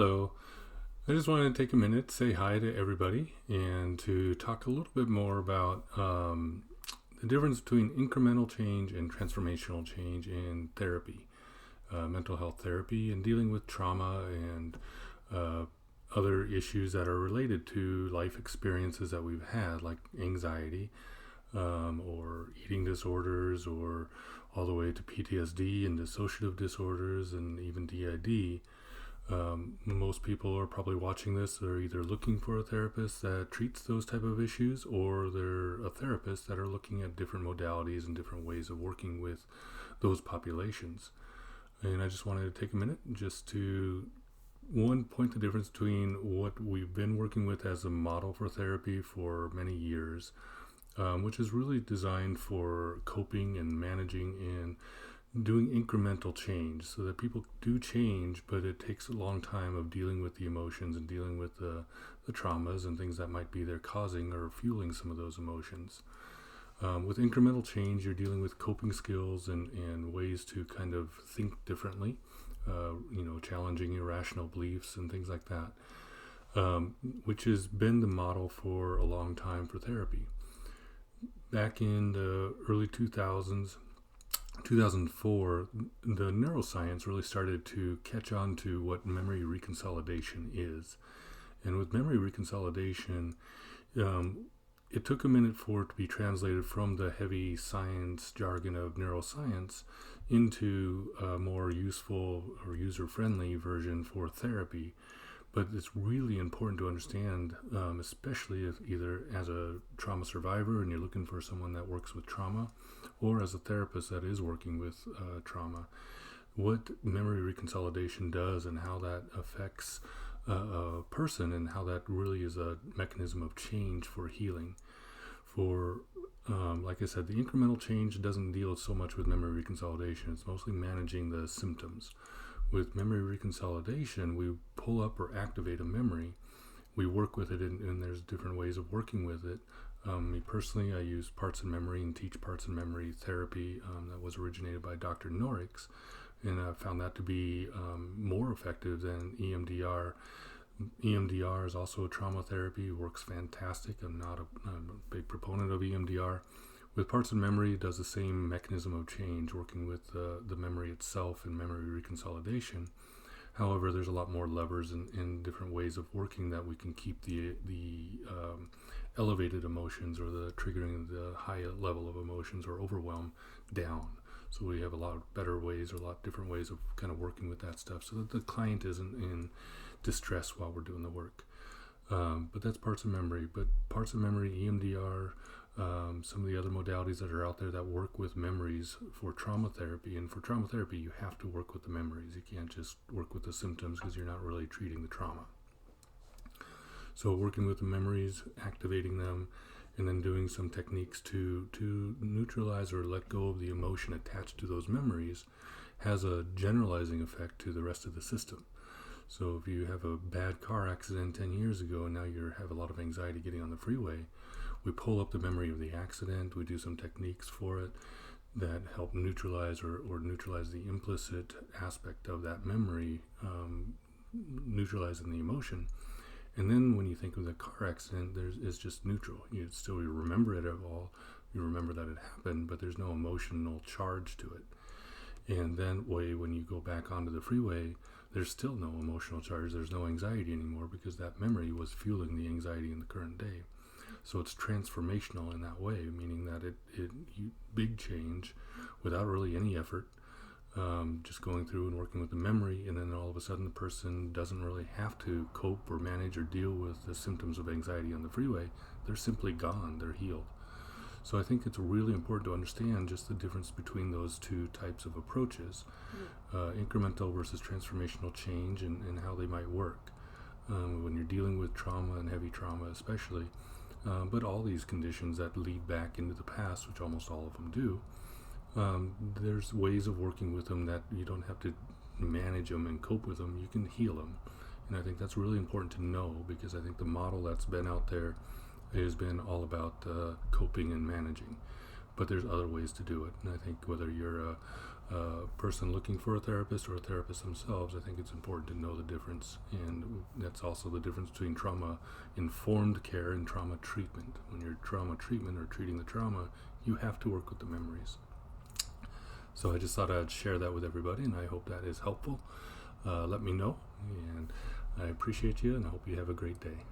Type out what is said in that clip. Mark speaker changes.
Speaker 1: Hello. I just wanted to take a minute to say hi to everybody and to talk a little bit more about the difference between incremental change and transformational change in therapy, mental health therapy, and dealing with trauma and uh, other issues that are related to life experiences that we've had, like anxiety or eating disorders, or all the way to PTSD and dissociative disorders and even DID. Most people are probably watching this. They're either looking for a therapist that treats those type of issues, or they're a therapist that are looking at different modalities and different ways of working with those populations. And I just wanted to take a minute just to point the difference between what we've been working with as a model for therapy for many years, which is really designed for coping and managing and doing incremental change, so that people do change, but it takes a long time of dealing with the emotions and dealing with the traumas and things that might be there causing or fueling some of those emotions. With incremental change, you're dealing with coping skills and ways to kind of think differently, challenging irrational beliefs and things like that, which has been the model for a long time for therapy. Back in the early 2004, the neuroscience really started to catch on to what memory reconsolidation is. And with memory reconsolidation, it took a minute for it to be translated from the heavy science jargon of neuroscience into a more useful or user-friendly version for therapy. But it's really important to understand, especially if either as a trauma survivor and you're looking for someone that works with trauma, or as a therapist that is working with trauma, what memory reconsolidation does and how that affects a person, and how that really is a mechanism of change for healing. Like I said, the incremental change doesn't deal so much with memory reconsolidation. It's mostly managing the symptoms. With memory reconsolidation, we pull up or activate a memory. We work with it, and there's different ways of working with it. Me personally, I use parts and memory and teach parts and memory therapy that was originated by Dr. Norix, and I found that to be more effective than EMDR. EMDR is also a trauma therapy, works fantastic. I'm a big proponent of EMDR. With parts and memory, it does the same mechanism of change, working with the memory itself and memory reconsolidation. However, there's a lot more levers and different ways of working that we can keep the elevated emotions, or the triggering the high level of emotions or overwhelm, down. So we have a lot better ways, or a lot different ways of kind of working with that stuff, so that the client isn't in distress while we're doing the work. But that's parts of memory. But parts of memory, EMDR, some of the other modalities that are out there that work with memories for trauma therapy. And for trauma therapy, you have to work with the memories. You can't just work with the symptoms, because you're not really treating the trauma. So working with the memories, activating them, and then doing some techniques to neutralize or let go of the emotion attached to those memories has a generalizing effect to the rest of the system. So if you have a bad car accident 10 years ago and now you have a lot of anxiety getting on the freeway, we pull up the memory of the accident, we do some techniques for it that help neutralize or neutralize the implicit aspect of that memory, neutralizing the emotion. And then when you think of the car accident, it's just neutral. You still remember it at all, you remember that it happened, but there's no emotional charge to it. And then when you go back onto the freeway, there's still no emotional charge, there's no anxiety anymore, because that memory was fueling the anxiety in the current day. So it's transformational in that way, meaning that big change without really any effort, just going through and working with the memory, and then all of a sudden the person doesn't really have to cope or manage or deal with the symptoms of anxiety on the freeway. They're simply gone, they're healed. So I think it's really important to understand just the difference between those two types of approaches, incremental versus transformational change, and how they might work when you're dealing with trauma and heavy trauma especially, but all these conditions that lead back into the past, which almost all of them do. There's ways of working with them that you don't have to manage them and cope with them. You can heal them. And I think that's really important to know, because I think the model that's been out there has been all about coping and managing. But there's other ways to do it. And I think whether you're person looking for a therapist or a therapist themselves, I think it's important to know the difference. And that's also the difference between trauma-informed care and trauma treatment. When you're trauma treatment or treating the trauma, you have to work with the memories. So I just thought I'd share that with everybody, and I hope that is helpful. Let me know, and I appreciate you, and I hope you have a great day.